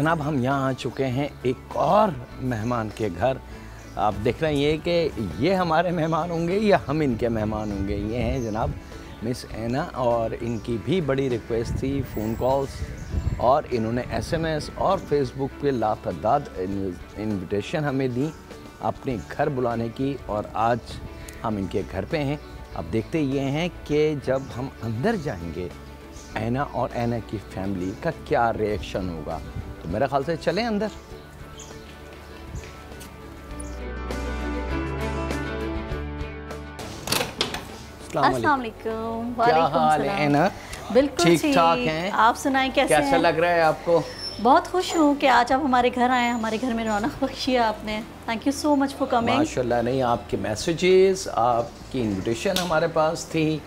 जनाब हम यहाँ आ चुके हैं एक और मेहमान के घर। आप देख रहे हैं कि ये हमारे मेहमान होंगे या हम इनके मेहमान होंगे। ये हैं जनाब मिस ऐना, और इनकी भी बड़ी रिक्वेस्ट थी, फ़ोन कॉल्स और इन्होंने एसएमएस और फेसबुक पे लातादाद इनविटेशन हमें दी अपने घर बुलाने की, और आज हम इनके घर पे हैं। अब देखते ये हैं कि जब हम अंदर जाएंगे ऐना और ऐना की फैमिली का क्या रिएक्शन होगा। तो मेरे ख्याल से चलें अंदर। अस्सलाम वालेकुम। क्या हाल है ऐना? बिल्कुल ठीक ठाक हैं? आप सुनाएं कैसे कैसा हैं? लग रहा है आपको? बहुत खुश हूँ कि आज आप हमारे घर आए हैं, हमारे घर में रौनक बख्शी है आपने। Thank you so much for coming. माशाल्लाह। नहीं, आपके मैसेजेस, आपकी इनविटेशन हमारे पास थी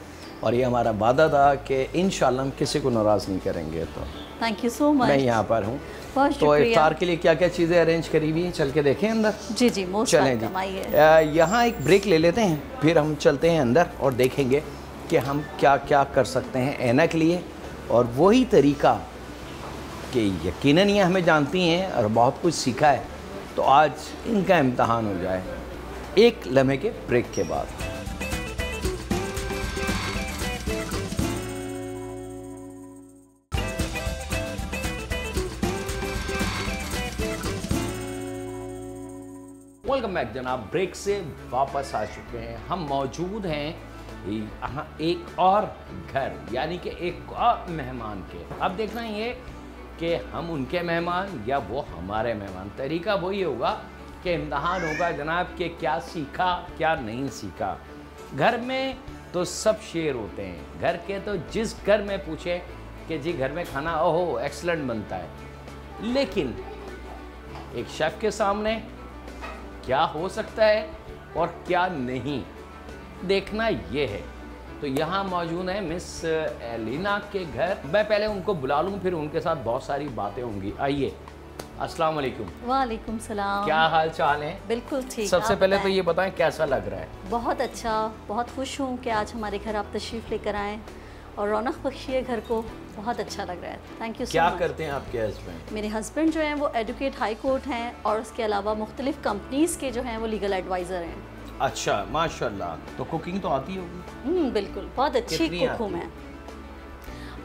और ये हमारा वादा था कि इंशाल्लाह हम किसी को नाराज़ नहीं करेंगे। तो थैंक यू सो मच। मैं यहाँ पर हूँ। बहुत तो शुक्रिया। इफ्तार के लिए क्या क्या चीज़ें अरेंज करी हुई हैं, चल के देखें अंदर? जी जी, मोस्ट चलें जी। वेलकम, आइए। यहाँ एक ब्रेक ले लेते हैं, फिर हम चलते हैं अंदर और देखेंगे कि हम क्या क्या कर सकते हैं ऐना के लिए। और वही तरीका कि यकीनन ये हमें जानती हैं और बहुत कुछ सीखा है, तो आज इनका इम्तहान हो जाए एक लम्हे के ब्रेक के बाद। वेलकम बैक जनाब। ब्रेक से वापस आ चुके हैं। हम मौजूद हैं यहाँ एक और घर, यानी कि एक और मेहमान के। अब देखना ये कि हम उनके मेहमान या वो हमारे मेहमान। तरीका वही होगा कि इम्तहान होगा जनाब कि क्या सीखा क्या नहीं सीखा। घर में तो सब शेर होते हैं, घर के तो जिस घर में पूछे कि जी घर में खाना ओहो एक्सलेंट बनता है, लेकिन एक शेफ़ के सामने क्या हो सकता है और क्या नहीं, देखना ये है। तो यहाँ मौजूद है मिस एलिना के घर। मैं पहले उनको बुला लूँ, फिर उनके साथ बहुत सारी बातें होंगी। आइए। अस्सलाम वालेकुम। वालेकुम सलाम। क्या हाल चाल है? बिल्कुल ठीक। सबसे आप पहले तो बताएं। ये बताएं कैसा लग रहा है? बहुत अच्छा, बहुत खुश हूँ कि आज हमारे घर आप तशरीफ़ लेकर आएँ और रौनक बख्शी है घर को। बहुत अच्छा लग रहा है। थैंक यू सो क्या मच। करते हैं आपके हस्बैंड? मेरे हस्बैंड जो हैं वो एडवोकेट हाई कोर्ट हैं और उसके अलावा मुख्तलिफ कंपनीज़ के जो हैं वो लीगल एडवाइज़र हैं। अच्छा, माशाल्लाह। तो कुकिंग तो आती होगी? बिल्कुल, बहुत अच्छी कितनी कुक आती हूँ मैं।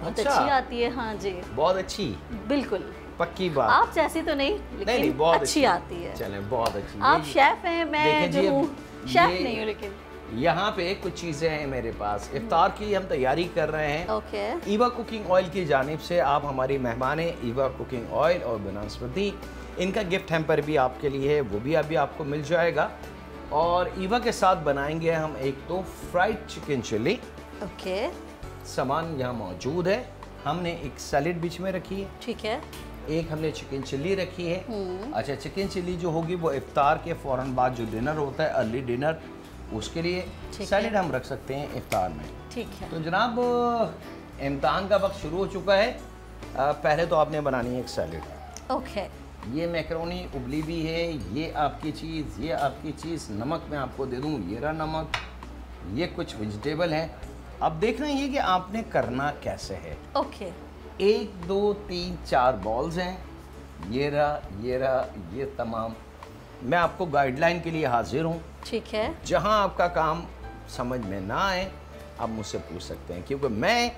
बहुत अच्छा। अच्छी आती है, हाँ जी। बहुत अच्छी? बिल्कुल। पक्की बात? आप जैसी तो नहीं, लेकिन बहुत अच्छी आती है। चलें, बहुत अच्छी। आप शेफ हैं, मैं देखें जी, जो हूँ शेफ ये- नहीं हूँ, लेकिन यहाँ पे कुछ चीज़ें हैं मेरे पास। इफ्तार की हम तैयारी कर रहे हैं। ओके। ईवा कुकिंग ऑयल की जानिब से। आप हमारी मेहमान हैं। ईवा कुकिंग ऑयल और बनस्पति, इनका गिफ्ट हैम्पर भी आपके लिए है, वो भी अभी आपको मिल जाएगा। और ईवा के साथ बनाएंगे हम एक तो फ्राइड चिकन चिली। ओके, सामान यहाँ मौजूद है। हमने एक सैलेड बीच में रखी है, ठीक है। एक हमने चिकन चिल्ली रखी है। अच्छा, चिकन चिल्ली जो होगी वो इफ्तार के फ़ौरन बाद जो डिनर होता है, अर्ली डिनर, उसके लिए। ठीक सैलेड है। हम रख सकते हैं इफ्तार में। ठीक है। तो जनाब इम्तहान का वक्त शुरू हो चुका है। पहले तो आपने बनानी है एक सैलेड। ओके। ये मैकरोनी उबली भी है, ये आपकी चीज़, ये आपकी चीज़। नमक मैं आपको दे दूँ, ये रहा नमक। ये कुछ वेजिटेबल हैं। अब देखना ये कि आपने करना कैसे है। ओके। 1 2 3 4 बॉल्स हैं। ये रहा, ये रहा, ये तमाम। मैं आपको गाइडलाइन के लिए हाजिर हूँ। ठीक है। जहाँ आपका काम समझ में ना आए, आप मुझसे पूछ सकते हैं, क्योंकि मैं,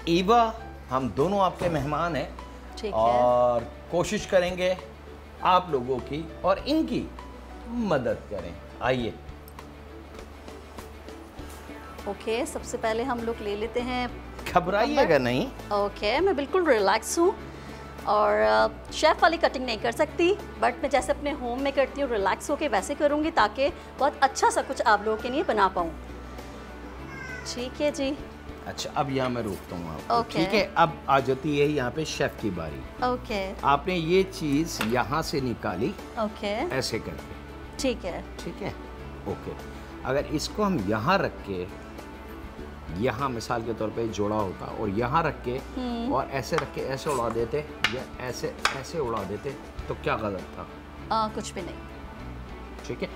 ईवा, हम दोनों आपके मेहमान हैं। ठीक है। और कोशिश करेंगे आप लोगों की और इनकी मदद करें। आइए। ओके, सबसे पहले हम लोग ले लेते हैं। घबराइएगा नहीं। ओके, मैं बिल्कुल रिलैक्स हूँ और शेफ़ वाली कटिंग नहीं कर सकती, बट मैं जैसे अपने होम में करती हूँ रिलैक्स होके वैसे करूँगी, ताकि बहुत अच्छा सा कुछ आप लोगों के लिए बना पाऊँ। ठीक है जी। अच्छा, अब यहाँ मैं रोकता हूँ आपको। ओके। ठीक है, अब आ जाती है यहाँ पे शेफ़ की बारी। ओके। आपने ये चीज़ यहाँ से निकाली ओके। ऐसे करके। ठीक है। ठीक है, ओके। अगर इसको हम यहाँ रख के, यहाँ मिसाल के तौर पे जोड़ा होता और यहाँ रख के और ऐसे रख के ऐसे उड़ा देते या ऐसे ऐसे उड़ा देते, तो क्या गलत था? कुछ भी नहीं। ठीक है।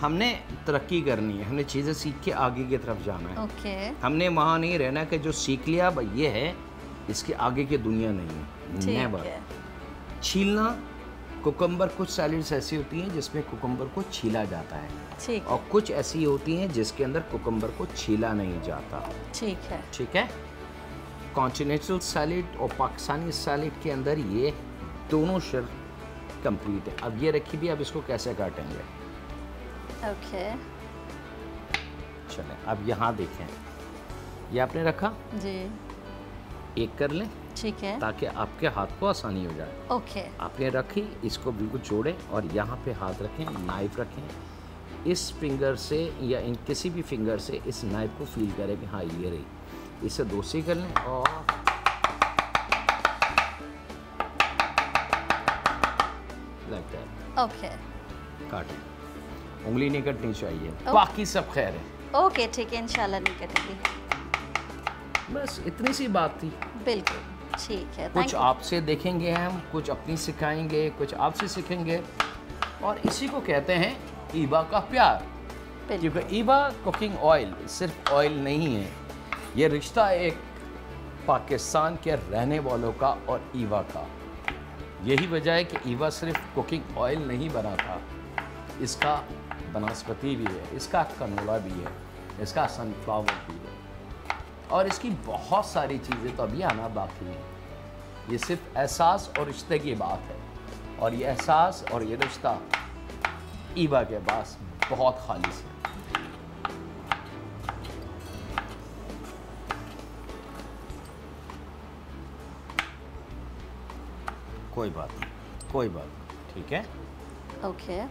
हमने तरक्की करनी है, हमने चीज़ें सीख के आगे की तरफ जाना है। ओके। हमने वहाँ नहीं रहना कि जो सीख लिया भाई ये है, इसके आगे की दुनिया नहीं है। ठीक नेवर। है। छीलना, कुकम्बर, कुछ सैलेड्स ऐसी होती हैं जिसमें कुकम्बर को छीला जाता है ठीक और कुछ ऐसी होती हैं जिसके अंदर कुकम्बर को छीला नहीं जाता। ठीक है। ठीक है। कॉन्टिनेंटल सैलेड और पाकिस्तानी सैलेड के अंदर ये दोनों शर्त कंप्लीट है। अब ये रखी भी, अब इसको कैसे काटेंगे? ओके चलें, अब यहाँ देखें, ये आपने रखा, जी एक कर लें ठीक है। ताकि आपके हाथ को आसानी हो जाए। ओके आपने रखी, इसको बिल्कुल जोड़ें और यहाँ पे हाथ रखें, नाइफ रखें, इस फिंगर से या इन किसी भी फिंगर से इस नाइफ को फील करें कि हाँ ये रही, इसे दोस्ती कर लें और लाइक दैट ओके काटें। उंगली नहीं कटनी चाहिए, बाकी सब खैर है। ओके ठीक है, इंशाल्लाह नहीं कटेगी। बस इतनी सी बात थी। बिल्कुल ठीक है। कुछ थैंक यू। आपसे देखेंगे हम, कुछ अपनी सिखाएंगे, कुछ आपसे सीखेंगे और इसी को कहते हैं ईबा का प्यार। बिल्कुल क्योंकि ईबा कुकिंग ऑयल सिर्फ ऑयल नहीं है, ये रिश्ता एक पाकिस्तान के रहने वालों का और ईबा का। यही वजह है कि ईबा सिर्फ कुकिंग ऑयल नहीं बनाता, इसका बनस्पति भी है, इसका कनोला भी है, इसका सनफ्लावर भी है और इसकी बहुत सारी चीज़ें तो अभी आना बाकी हैं। ये सिर्फ एहसास और रिश्ते की बात है और ये एहसास और ये रिश्ता ईबा के पास बहुत खालिस है। कोई बात नहीं, कोई बात नहीं, ठीक है। ओके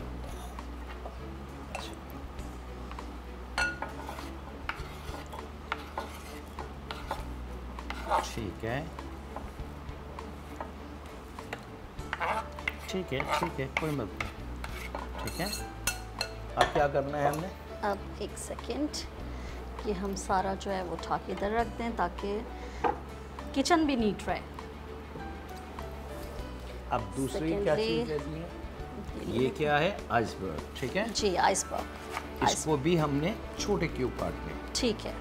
ठीक है, ठीक है, ठीक है, कोई मत नहीं, ठीक है। अब क्या करना है हमने? अब एक सेकंड कि हम सारा जो है वो उठा के इधर रख दें ताकि किचन भी नीट रहे। अब दूसरी क्या Secondly, चीज़ लेनी है? ये क्या है? आइसबर्ग, ठीक है। जी आइसबर्ग। इसको भी हमने छोटे क्यूब काटने हैं। ठीक है।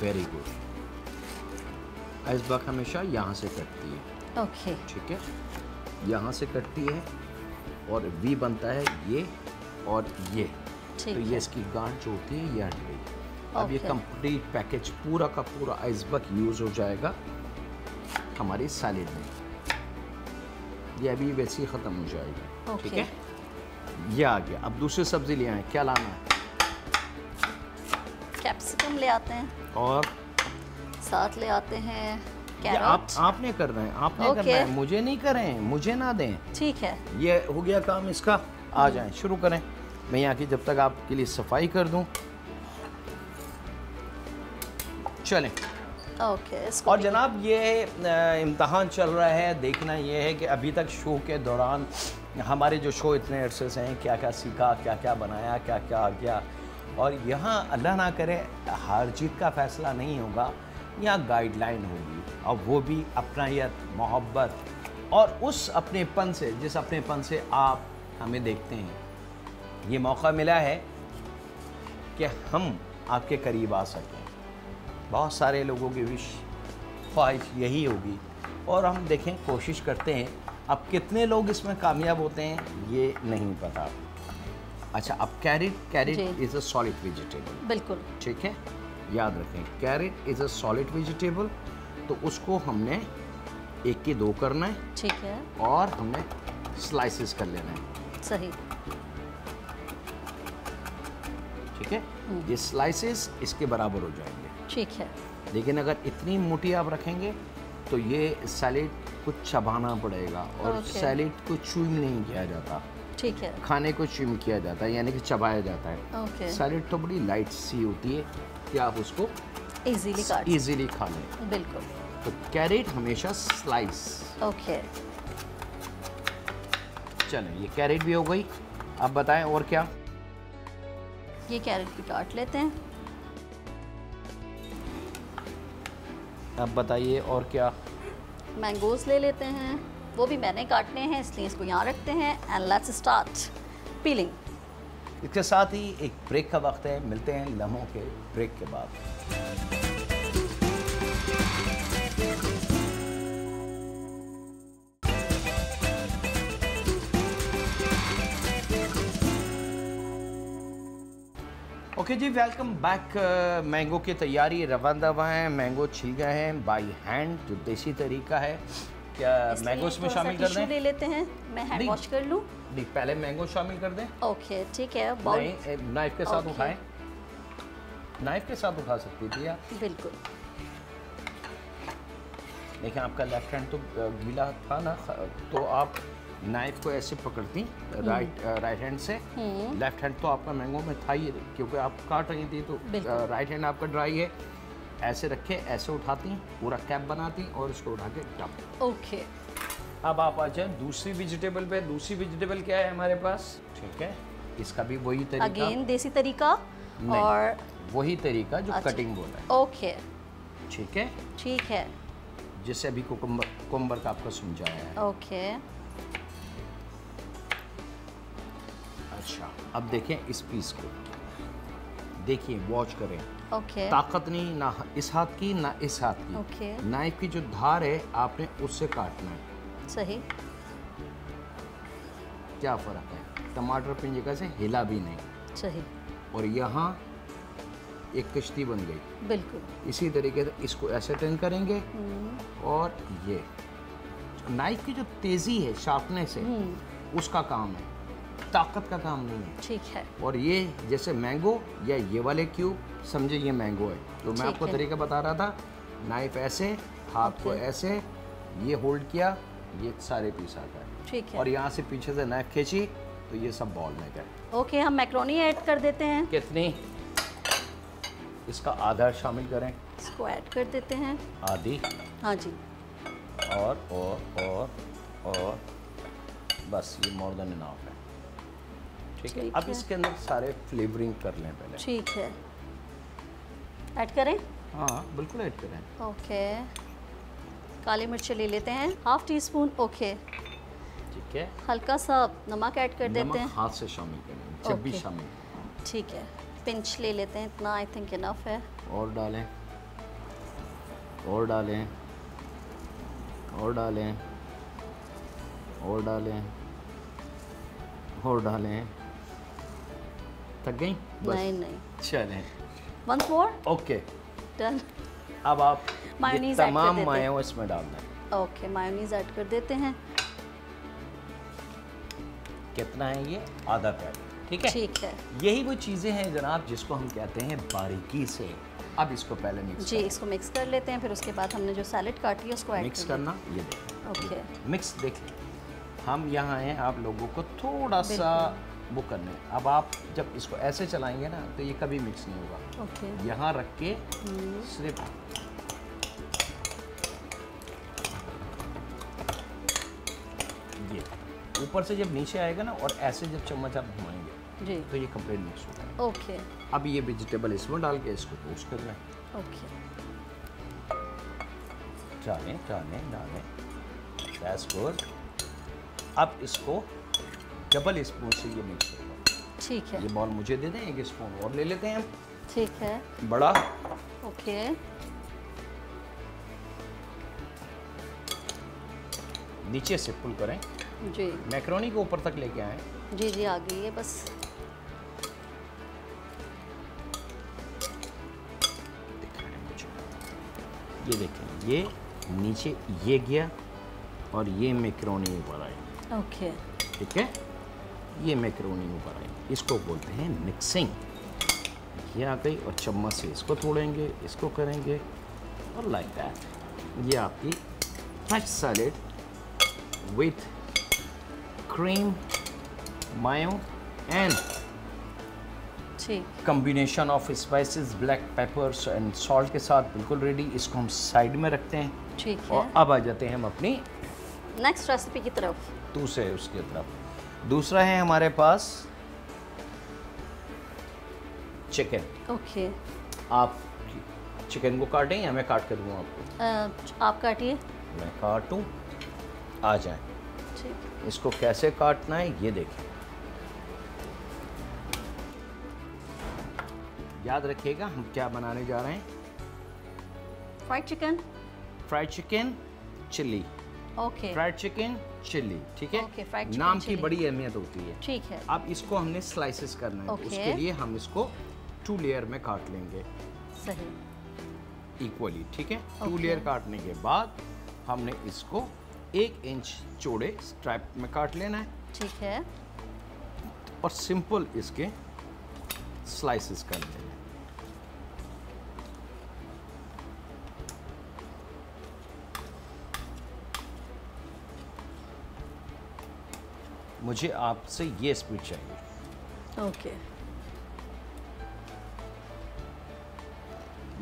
Very good. आइसबर्ग हमेशा यहाँ से कटती है, ओके ठीक है, यहाँ से कटती है और वी बनता है ये और ये, ठीक तो ये है। इसकी गांठ जो होती है ये हट गई। अब ये Okay. कंप्लीट पैकेज पूरा का पूरा आइसबर्ग यूज़ हो जाएगा हमारी सैलेड में। ये अभी वैसे ही ख़त्म हो जाएगी, ठीक Okay. है। ये आ गया। अब दूसरी सब्ज़ी ले आए, क्या लाना है? कैप्सिकम ले आते हैं, और साथ ले आते हैं ये आप कैरेट। आपने करना है, आपने Okay. करना है, मुझे नहीं करें, मुझे ना दें। ठीक है। ये हो गया काम इसका। आ जाएं, शुरू करें। मैं यहाँ की जब तक आपके लिए सफाई कर दूँ। चलें। ओके इसको और भी- जनाब ये इम्तहान चल रहा है, देखना ये है कि अभी तक शो के दौरान हमारे जो शो इतने अरसे से हैं, क्या क्या सीखा, क्या क्या बनाया, क्या क्या आ गया। और यहाँ अल्लाह ना करे हार जीत का फ़ैसला नहीं होगा, यहाँ गाइडलाइन होगी और वो भी अपनायत, मोहब्बत और उस अपनेपन से, जिस अपनेपन से आप हमें देखते हैं। ये मौका मिला है कि हम आपके करीब आ सकें। बहुत सारे लोगों की विश, ख्वाहिश यही होगी और हम देखें, कोशिश करते हैं। अब कितने लोग इसमें कामयाब होते हैं ये नहीं पता। अच्छा, अब कैरेट जी। इज़ अ सॉलिड वेजिटेबल, बिल्कुल ठीक है, याद रखें। Carrot is a solid vegetable, तो उसको हमने एक की दो करना है ठीक है। और हमने स्लाइसेस कर लेना है, सही। ठीक है। ये स्लाइसेस इसके बराबर हो जाएंगे। ठीक है। लेकिन अगर इतनी मोटी आप रखेंगे तो ये सैलेड को चबाना पड़ेगा और Okay. सैलेड को च्यूइंग नहीं किया जाता, ठीक है। खाने को च्यूइंग किया जाता है, यानी कि चबाया जाता है। ओके सैलेड तो बड़ी लाइट सी होती है कि आप उसको इजीली काट। इजीली खा लें। बिल्कुल। तो कैरेट हमेशा स्लाइस। ओके चलें, ये कैरेट भी हो गई। अब बताएं और क्या? ये कैरेट भी काट लेते हैं। अब बताइए और क्या? मैंगोज ले लेते हैं, वो भी मैंने काटने हैं इसलिए इसको यहाँ रखते हैं। And let's start piling. इसके साथ ही एक ब्रेक का वक्त है, मिलते हैं लम्हों के ब्रेक के बाद। ओके जी, वेलकम बैक। मैंगो की तैयारी रवा दवा है, मैंगो छिल गए हैं बाय हैंड, जो देसी तरीका है। क्या मैंगो इसमें शामिल कर दें? ले लेते हैं, मैं हैंड वॉश कर लूँ? नहीं, पहले मैंगो शामिल कर दें। ओके ठीक है। नहीं, नाइफ के साथ उठाएं, नाइफ के साथ उठा सकती थी आप। बिल्कुल। देखिए आपका लेफ्ट हैंड तो गीला था ना, तो आप नाइफ को ऐसे पकड़ती राइट हैंड से। लेफ्ट हैंड तो आपका मैंगो में था ही, क्योंकि आप काट रही थी, तो राइट हैंड आपका ड्राई है। ऐसे रखे, ऐसे उठाती, पूरा कैप बनाती और इसको उठा के टप। ओके। अब आप आ जाए दूसरी वेजिटेबल पे। दूसरी वेजिटेबल क्या है हमारे पास? ठीक है, इसका भी वही तरीका, अगेन देसी तरीका और वही तरीका जो कटिंग बोला है। ओके ठीक है, ठीक है, जिससे अभी कुकुम्बर का आपको समझाया है। ओके। अच्छा, अब देखें इस पीस को, देखिए, वॉच करें। ओके। ताकत नहीं ना इस हाथ की ना इस हाथ की। ओके। नाइफ की जो धार है आपने उससे काटना है। सही। क्या फ़र्क है? टमाटर अपनी जगह से हिला भी नहीं। सही। और यहाँ एक कश्ती बन गई। बिल्कुल। इसी तरीके से इसको ऐसे टर्न करेंगे और ये नाइफ की जो तेज़ी है शार्पनेस है, उसका काम है, ताकत का काम नहीं है। ठीक है। और ये जैसे मैंगो या ये वाले क्यूब, समझे ये मैंगो है, तो मैं आपको तरीका बता रहा था। नाइफ ऐसे, हाथ को ऐसे, ये होल्ड किया, ये सारे पीस आ गए। ठीक है। और यहाँ से पीछे से नाइफ खींची तो ये सब बॉल में गए। ओके, हम मैक्रोनी ऐड कर देते हैं। कितनी? इसका आधा शामिल करें। इसको ऐड कर देते हैं। आधी। हाँ जी। और बस, ये मोर देन इनफ है। ठीक है, अब इसके अंदर सारे फ्लेवरिंग कर लें पहले। ठीक है, ऐड करें? हाँ बिल्कुल ऐड करें। ओके। काली मिर्च ले लेते हैं, हाफ टी स्पून। ओके। ठीक है, हल्का सा नमक ऐड कर देते हैं। हाथ से शामिल करें, जब भी शामिल। ठीक है, पिंच ले लेते हैं, इतना आई थिंक इनफ है। और डालें, और डालें, और डालें, और डालें, और डालें। थक गई? नहीं नहीं, चलें, वंस मोर। Okay done. अब आप मायोनीज ये ऐड कर तमाम देते हैं। मायो इसमें डाल दें। ओके, मायोनीज ऐड कर देते हैं। कितना है ये? आधा पैकेट। ठीक है, ठीक है। यही वो चीज़ें हैं जनाब जिसको हम कहते हैं बारीकी से। अब इसको पहले मिक्स जी, इसको मिक्स कर लेते हैं, फिर उसके बाद हमने जो सैलेड काटी है उसको ऐड मिक्स करना। ये देखें, ओके। मिक्स देख लें। हम यहाँ हैं आप लोगों को थोड़ा सा वो करना है। अब आप जब इसको ऐसे चलाएंगे ना तो ये कभी मिक्स नहीं होगा। ओके। यहाँ रख के सिर्फ ये ऊपर से जब नीचे आएगा ना, और ऐसे जब चम्मच आप घुमाएंगे जी, तो ये कंप्लीट मिक्स हो जाएगा। ओके। अब ये वेजिटेबल इसमें डाल के इसको टोस्ट कर लें। ओके। डालें डालें डालें, दैट्स गुड। अब इसको डबल स्पून से ये मिक्स होगा। ठीक है। ये बॉल मुझे दे दें, एक स्पून और ले लेते हैं हम। ठीक है। बड़ा। ओके। नीचे से पुल करें, जी मैक्रोनी को ऊपर तक लेके आएं। जी जी, आ गई है बस। दिख रहा है मुझे, ये देखें, ये नीचे ये गया और ये मैक्रोनी ऊपर आई। ओके। ठीक है, ये मैक्रोनी ऊपर आई, इसको बोलते हैं मिक्सिंग। ये आ गई और चम्मच से इसको तोड़ेंगे, इसको करेंगे और लाइक दैट। ये आपकी fresh salad with cream, mayo and ठीक। Combination of spices, black peppers and salt के साथ बिल्कुल रेडी। इसको हम साइड में रखते हैं। ठीक है। और अब आ जाते हैं हम अपनी नेक्स्ट रेसिपी की तरफ। दूसरे उसकी तरफ। दूसरा है हमारे पास चिकन। ओके। आप चिकन को काटें या मैं काट कर दूँ आपको? आप काटिए। मैं काटूँ? आ जाए। ठीक। इसको कैसे काटना है ये देखें। याद रखिएगा हम क्या बनाने जा रहे हैं। Fried chicken. Fried chicken chilli. Okay. Fried chicken chilli, ठीक है। ओके, फ्राइड चिकन नाम की चिल्ली। बड़ी अहमियत होती है। ठीक है। अब इसको हमने स्लाइसेस करना है, तो ओके। उसके लिए हम इसको 2 लेयर में काट लेंगे सही। इक्वली, ठीक है। 2 Okay. लेयर काटने के बाद हमने इसको 1 इंच चौड़े स्ट्राइप में काट लेना है ठीक है। और सिंपल इसके स्लाइसेस कर लेना है। मुझे आपसे ये स्पीड चाहिए। ओके,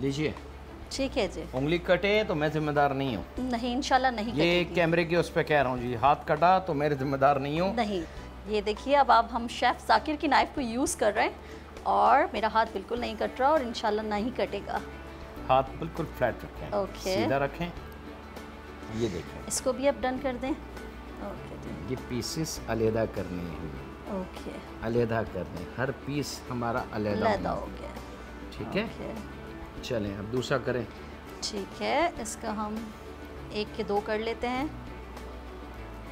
लीजिए, ठीक है जी। उंगली कटे तो मैं जिम्मेदार नहीं हूँ। नहीं, इंशाल्लाह नहीं ये कटेगी। कैमरे के उस पे कह रहा हूँ जी, हाथ कटा तो मैं जिम्मेदार नहीं हूँ। नहीं, ये देखिए अब आप हम शेफ़ जाकिर की नाइफ को यूज़ कर रहे हैं और मेरा हाथ बिल्कुल नहीं कट रहा और इंशाल्लाह नहीं कटेगा। हाथ बिल्कुल फ्लैट रखें, ओके। सीधा रखें। ये देखें, इसको भी अब डन कर दें। ओके जी, ये पीसेस अलहदा करने हैं, ओके, अलहदा करने, हर पीस हमारा अलहदा लैदा होना। हो गया। ठीक है, ओके, चलें अब दूसरा करें। ठीक है, इसका हम 1 के 2 कर लेते हैं।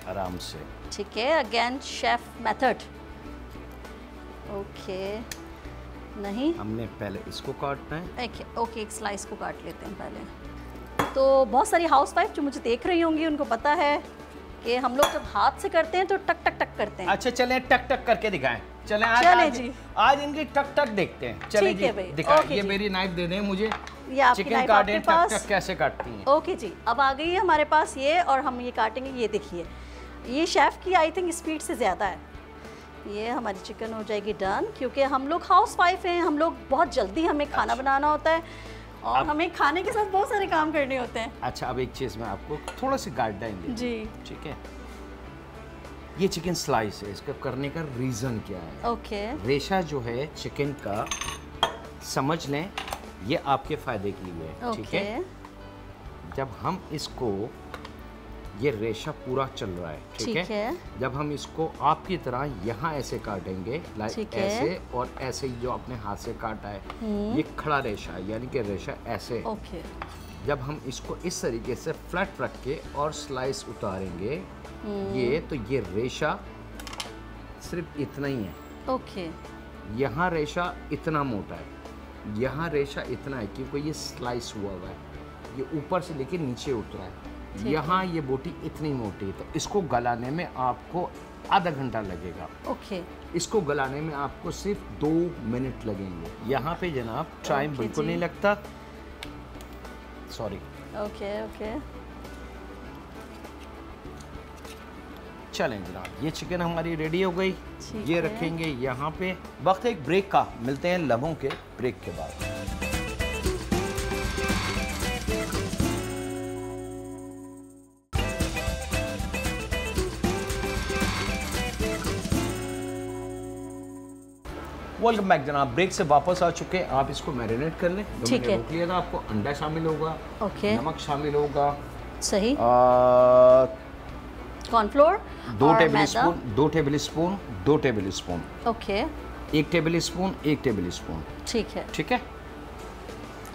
आराम से। ठीक है, अगेन शेफ मेथड। ओके, नहीं, हमने पहले इसको काटना है। ओके, एक स्लाइस को काट लेते हैं पहले। तो बहुत सारी हाउसवाइफ जो मुझे देख रही होंगी उनको पता है कि हम लोग जब हाथ से करते हैं तो टक टक टक करते हैं। अच्छा चलें टक टक करके दिखाएं। चलें चलें जी। आज इनकी टक टक देखते हैं। चलें ठीक है जी, भाई, दिखाएं। ओके ये जी। मेरी नाइफ दे दें मुझे। ये आपकी चिकन नाइफ काटें, आपके टक पास। टक कैसे काटती हैं। ओके जी, अब आ गई है हमारे पास ये और हम ये काटेंगे। ये देखिए, ये शेफ़ की आई थिंक स्पीड से ज़्यादा है। ये हमारी चिकन हो जाएगी डन, क्योंकि हम लोग हाउसवाइफ हैं, हम लोग बहुत जल्दी हमें खाना बनाना होता है और हमें खाने के साथ बहुत सारे काम करने होते हैं। अच्छा, अब एक चीज़ मैं आपको थोड़ा सी गाइडलाइन दूँ। जी, ठीक है, ये चिकन स्लाइस है, इसका करने का रीज़न क्या है। ओके, रेशा जो है चिकन का, समझ लें ये आपके फ़ायदे के लिए है। ठीक ओके, है, जब हम इसको, ये रेशा पूरा चल रहा है, ठीक है, जब हम इसको आपकी तरह यहाँ ऐसे काटेंगे, लाइक ठीक है। ऐसे और ऐसे ही जो अपने हाथ से काटा है, ये खड़ा रेशा है, यानी कि रेशा ऐसे। ओके, जब हम इसको इस तरीके से फ्लैट रख के और स्लाइस उतारेंगे, ये तो ये रेशा सिर्फ इतना ही है। ओके, यहाँ रेशा इतना मोटा है, यहाँ रेशा इतना है, क्योंकि ये स्लाइस हुआ हुआ है, ये ऊपर से लेके नीचे उतरा है। यहाँ ये बोटी इतनी मोटी है, तो इसको गलाने में आपको आधा घंटा लगेगा। ओके, इसको गलाने में आपको सिर्फ 2 मिनट लगेंगे। यहाँ पे जनाब टाइम ओके बिल्कुल जी। नहीं लगता। सॉरी, ओके, ओके, चलें जनाब, ये चिकन हमारी रेडी हो गई। ठीक ये है। रखेंगे यहाँ पे। वक्त एक ब्रेक का, मिलते हैं लम्हों के ब्रेक के बाद। वेलकम बैक जनाब, ब्रेक से वापस आ चुके हैं। आप इसको मैरिनेट कर लें। जो ठीक मैंने है। रोक लिया था, आपको अंडा शामिल होगा, ओके, नमक शामिल होगा, सही, 2 कॉर्नफ्लोर, 2 और टेबल मैदा। Spoon, 2 tablespoon, 2 tablespoon, okay, 1 tablespoon, 1 tablespoon. ठीक है। ठीक है,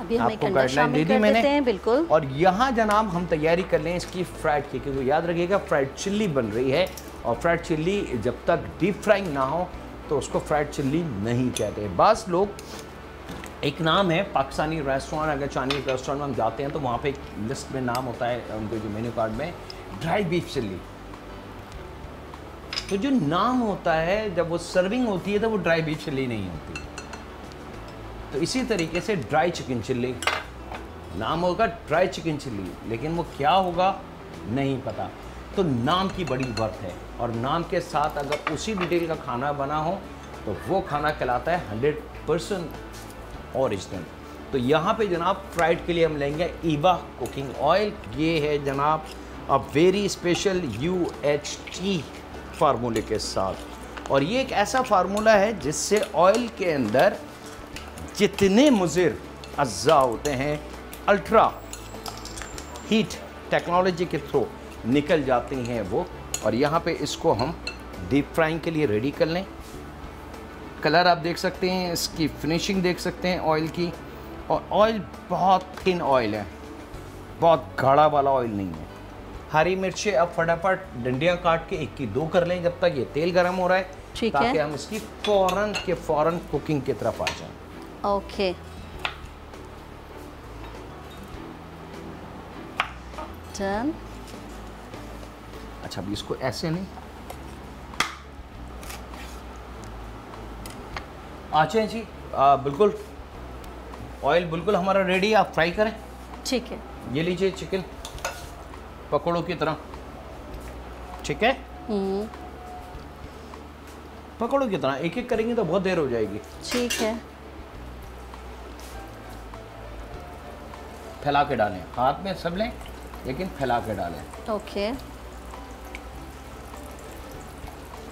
अभी हम एक आपको अंडा गाइडलाइन दे शामिल दी कर मैंने। देते हैं, बिल्कुल। और यहाँ जनाब हम तैयारी कर लें इसकी फ्राइड की, क्योंकि याद रखिएगा फ्राइड चिल्ली बन रही है, और फ्राइड चिल्ली जब तक डीप फ्राइंग ना हो तो उसको फ्राइड चिल्ली नहीं कहते। बास लोग, एक नाम है पाकिस्तानी रेस्टोरेंट, अगर चाइनीज़ रेस्टोरेंट में हम जाते हैं तो वहाँ पे एक लिस्ट में नाम होता है उनके जो मेन्यू कार्ड में, ड्राई बीफ चिल्ली। तो जो नाम होता है, जब वो सर्विंग होती है तो वो ड्राई बीफ चिल्ली नहीं होती। तो इसी तरीके से ड्राई चिकन चिल्ली नाम होगा, ड्राई चिकन चिल्ली, लेकिन वो क्या होगा नहीं पता। तो नाम की बड़ी वर्थ है, और नाम के साथ अगर उसी डिटेल का खाना बना हो तो वो खाना कहलाता है 100% ओरिजिनल। तो यहाँ पे जनाब फ्राइड के लिए हम लेंगे ईवा कुकिंग ऑयल। ये है जनाब अ वेरी स्पेशल UHT फार्मूले के साथ, और ये एक ऐसा फार्मूला है जिससे ऑयल के अंदर जितने मुज़िर अज्जा होते हैं अल्ट्रा हीट टेक्नोलॉजी के थ्रू निकल जाती हैं वो। और यहाँ पे इसको हम डीप फ्राइंग के लिए रेडी कर लें। कलर आप देख सकते हैं, इसकी फिनिशिंग देख सकते हैं ऑयल की, और ऑयल बहुत थिन ऑयल है, बहुत गाढ़ा वाला ऑयल नहीं है। हरी मिर्चें अब फटाफट डंडियाँ काट के 1 की 2 कर लें जब तक ये तेल गर्म हो रहा है, ठीक है। ताकि हम इसकी फ़ौरन कुकिंग की तरफ आ जाएं। Okay, done. अच्छा, अभी इसको ऐसे नहीं, आचे जी बिल्कुल ऑयल बिल्कुल हमारा रेडी है, आप फ्राई करें। ठीक है। ये लीजिए चिकन पकौड़ों की तरह, ठीक है, पकौड़ों की तरह एक एक करेंगे तो बहुत देर हो जाएगी। ठीक है। फैला के डालें, हाथ में सब लें लेकिन फैला के डालें। ओके,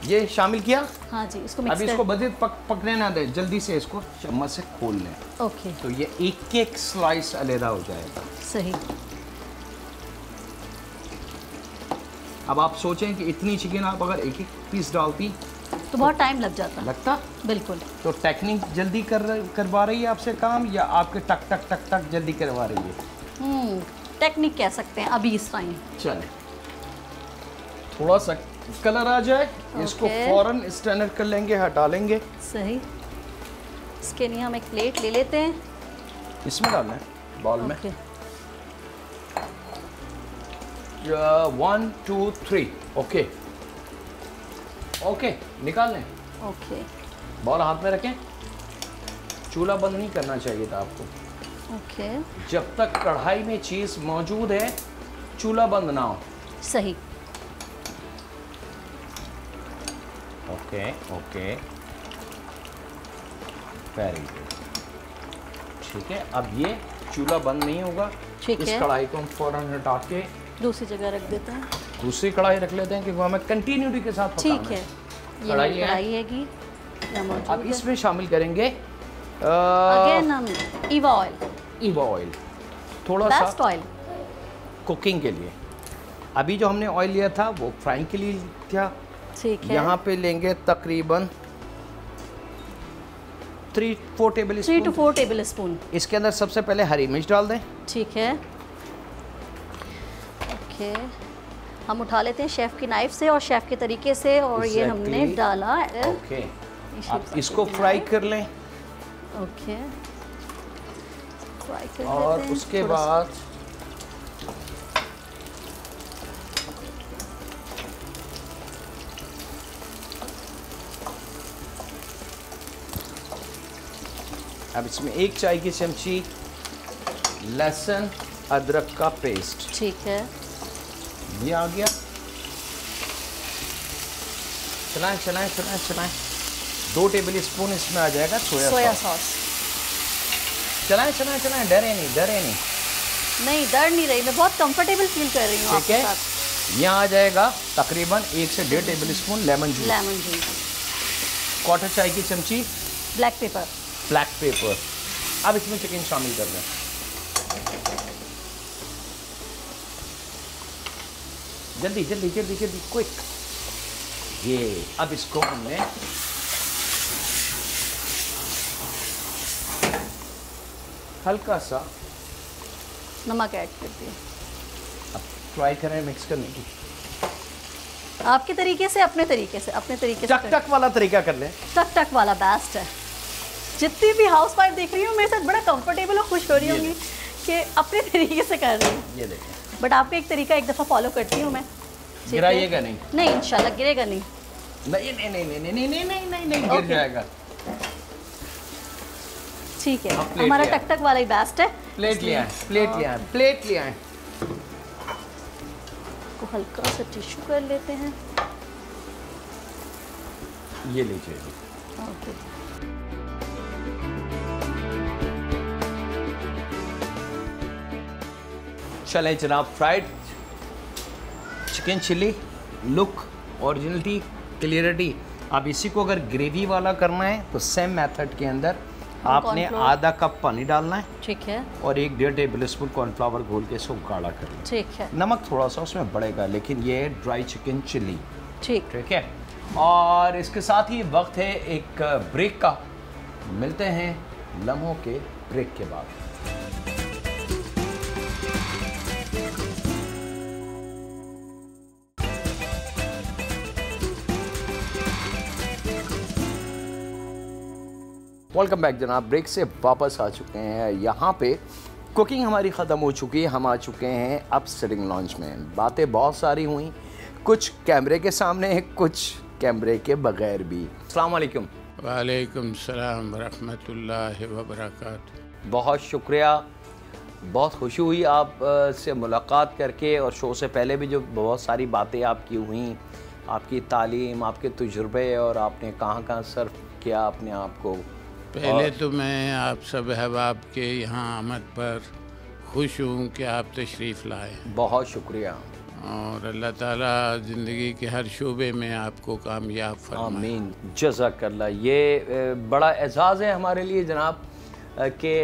ये शामिल किया। हाँ जी, इसको मिक्स अभी इसको मज़ीद पकने ना दें, जल्दी से इसको चम्मच से खोल लें। ओके, तो ये एक एक स्लाइस अलग हो जाएगा। सही। अब आप सोचें कि इतनी चिकन आप अगर एक एक पीस डालती तो बहुत टाइम लग जाता। लगता। बिल्कुल। तो टेक्निक जल्दी करवा रही है आपसे काम, या आपके टक टक टक टक जल्दी करवा रही है? टेक्निक कह सकते हैं अभी इस टाइम। चले, थोड़ा सा कलर आ जाए, इसको फौरन स्टैंडर कर लेंगे, हटा लेंगे। सही। इसके लिए हम एक प्लेट ले लेते हैं, इसमें डालना है बॉल में। 1 2 3 ओके ओके, निकाल लें। ओके, बॉल हाथ में रखें। चूल्हा बंद नहीं करना चाहिए था आपको। ओके, जब तक कढ़ाई में चीज़ मौजूद है चूल्हा बंद ना हो। सही। ओके ओके, वेरी गुड, ठीक है। अब ये चूल्हा बंद नहीं होगा। ठीक इस है। कढ़ाई को हम फौरन हटा के दूसरी जगह रख देते हैं। दूसरी कढ़ाई रख लेते हैं, क्योंकि हमें कंटिन्यूटी के साथ पकाना ठीक है। ये कढ़ाई है। कढ़ाई हैगी, ये मौजूद अब है। इसमें शामिल करेंगे अगेन हम ईवा ऑयल, ईवा ऑयल, थोड़ा बेस्ट सा ऑयल कुकिंग के लिए। अभी जो हमने ऑयल लिया था वो फ्राइंग के लिए था। ठीक है। यहाँ पे लेंगे तकरीबन 3-4 table 3 to spoon. 4 table spoon. इसके अंदर सबसे पहले हरी मिर्च डाल दें। ठीक है। ओके, हम उठा लेते हैं शेफ़ की नाइफ से और शेफ़ के तरीके से, और ये हमने Exactly. डाला। ओके, आप इसको फ्राई कर लें। ओके, फ्राई कर और लेते हैं उसके थोड़ा सा। बाद अब इसमें 1 चाय की चमची लहसुन अदरक का पेस्ट। ठीक है। ये आ गया। चलाएं चलाएं चलाएं चलाएं। 2 टेबल स्पून इसमें आ जाएगा सोया सॉस। चलाएं चलाएं चलाएं, डरे नहीं डरे नहीं। नहीं, डर नहीं रही, मैं बहुत कंफर्टेबल फील कर रही हूँ ठीक आपके है। साथ। यहाँ आ जाएगा तकरीबन 1 से 1.5 table spoon lemon juice. Lemon juice. 1/4 चाय की चमची ब्लैक पेपर। Black pepper. अब इसमें चिकन शामिल कर दें। जल्दी जल्दी जल्दी जल्दी, क्विक। ये अब इसको हमने हल्का सा नमक ऐड कर दिया। अब ट्राई करें मिक्स करने की। आपके तरीके से, अपने तरीके से, अपने तरीके से टक टक वाला तरीका कर लें। टक टक वाला बेस्ट है। जितनी भी हाउस वाइफ देख रही हूँ मेरे साथ बड़ा कंफर्टेबल और खुश हो रही होंगी कि अपने तरीके से कर रही हूँ। ये देखें, बट आपका एक तरीका एक दफ़ा फॉलो करती हूँ मैं। ठीक है? गिराइएगा नहीं। नहीं, इंशाल्लाह गिरेगा नहीं। नहीं नहीं नहीं नहीं नहीं नहीं नहीं नहीं नहीं गिर Okay. जाएगा। ठीक है, अब प्लेट हमारा ले आए। टक टक वाला ही बेस्ट है। प्लेट ले आए, प्लेट ले आए, प्लेट ले आए। को हल्का सा टिश्यू कर लेते हैं। ये लीजिए। ओके, चलें जनाब, fried chicken chilli, look, originality, clarity. अब इसी को अगर ग्रेवी वाला करना है तो सेम मेथड के अंदर आपने कॉर्नफ्लोर। आधा कप पानी डालना है ठीक है। और 1-1.5 टेबल स्पून कॉर्नफ्लावर घोल के इसको गाढ़ा कर लें। ठीक है। नमक थोड़ा सा उसमें बढ़ेगा, लेकिन ये है ड्राई चिकन चिली। ठीक। ठीक है। और इसके साथ ही वक्त है एक ब्रेक का। मिलते हैं लम्हों के ब्रेक के बाद। वेलकम बैक जनाब। ब्रेक से वापस आ चुके हैं। यहाँ पे कुकिंग हमारी ख़त्म हो चुकी है, हम आ चुके हैं अब सिटिंग लॉन्च में। बातें बहुत सारी हुई, कुछ कैमरे के सामने, कुछ कैमरे के बगैर भी। अस्सलाम वालेकुम। वालेकुम सलाम रहमतुल्लाहि व बरकातहू। बहुत शुक्रिया, बहुत खुशी हुई आप से मुलाकात करके। और शो से पहले भी जो बहुत सारी बातें आपकी हुई, आपकी तालीम, आपके तजुर्बे और आपने कहाँ कहाँ सर्व किया अपने आप को। पहले तो मैं आप सब अहबाब के यहाँ आमद पर खुश हूँ कि आप तशरीफ़ लाए। बहुत शुक्रिया। और अल्लाह ताला ज़िंदगी के हर शोबे में आपको कामयाब फरमाए। आमीन, जज़ाकल्लाह। ये बड़ा एजाज़ है हमारे लिए जनाब कि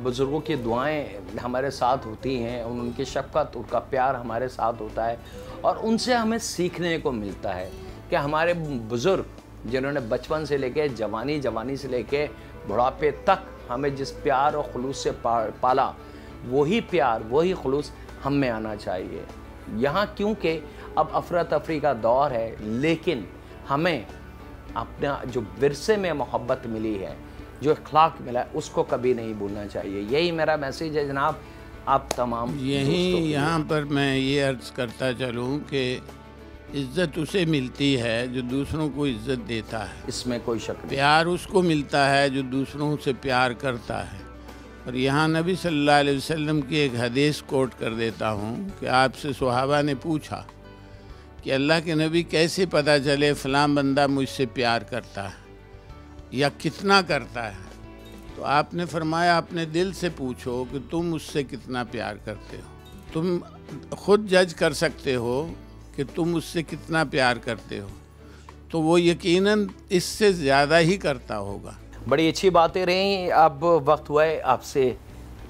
बुज़ुर्गों की दुआएं हमारे साथ होती हैं, उनकी शफ़क़त, उनका प्यार हमारे साथ होता है और उनसे हमें सीखने को मिलता है कि हमारे बुज़ुर्ग जिन्होंने बचपन से लेके जवानी, जवानी से लेके बुढ़ापे तक हमें जिस प्यार और खुलूस से पाला, वही प्यार, वही खुलूस हम में आना चाहिए। यहाँ क्योंकि अब अफरा तफरी का दौर है, लेकिन हमें अपना जो विरसे में मोहब्बत मिली है, जो अखलाक मिला है, उसको कभी नहीं भूलना चाहिए। यही मेरा मैसेज है जनाब आप तमाम। यहीं यहाँ पर मैं ये अर्ज़ करता चलूँ कि इज़्ज़त उसे मिलती है जो दूसरों को इज़्ज़त देता है, इसमें कोई शक नहीं। प्यार उसको मिलता है जो दूसरों से प्यार करता है। और यहाँ नबी सल्लल्लाहु अलैहि वसल्लम की एक हदीस कोट कर देता हूँ कि आपसे सुहाबा ने पूछा कि अल्लाह के नबी कैसे पता चले फ़लाँ बंदा मुझसे प्यार करता है या कितना करता है। तो आपने फरमाया अपने दिल से पूछो कि तुम मुझसे कितना प्यार करते हो। तुम खुद जज कर सकते हो कि तुम मुझसे कितना प्यार करते हो, तो वो यकीनन इससे ज़्यादा ही करता होगा। बड़ी अच्छी बातें रहीं। अब वक्त हुआ है आपसे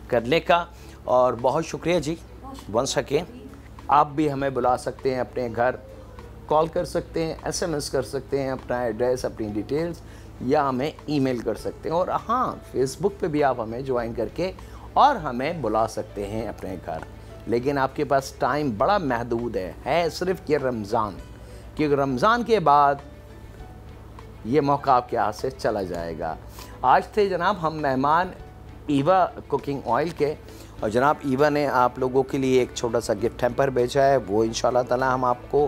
करने का और बहुत शुक्रिया जी। वंस अगेन आप भी हमें बुला सकते हैं अपने घर, कॉल कर सकते हैं, SMS कर सकते हैं अपना एड्रेस, अपनी डिटेल्स, या हमें ईमेल कर सकते हैं। और हाँ, फेसबुक पे भी आप हमें ज्वाइन करके और हमें बुला सकते हैं अपने घर। लेकिन आपके पास टाइम बड़ा महदूद है सिर्फ ये रमज़ान, क्योंकि रमज़ान के बाद ये मौका आपके हाथ से चला जाएगा। आज थे जनाब हम मेहमान ईवा कुकिंग ऑयल के, और जनाब ईवा ने आप लोगों के लिए एक छोटा सा गिफ्ट हैम्पर भेजा है, वो इंशाल्लाह ताला हम आपको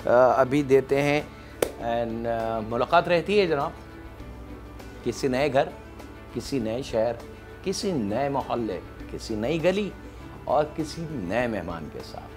अभी देते हैं। एंड मुलाकात रहती है जनाब किसी नए घर, किसी नए शहर, किसी नए मोहल्ले, किसी नई गली और किसी नए मेहमान के साथ।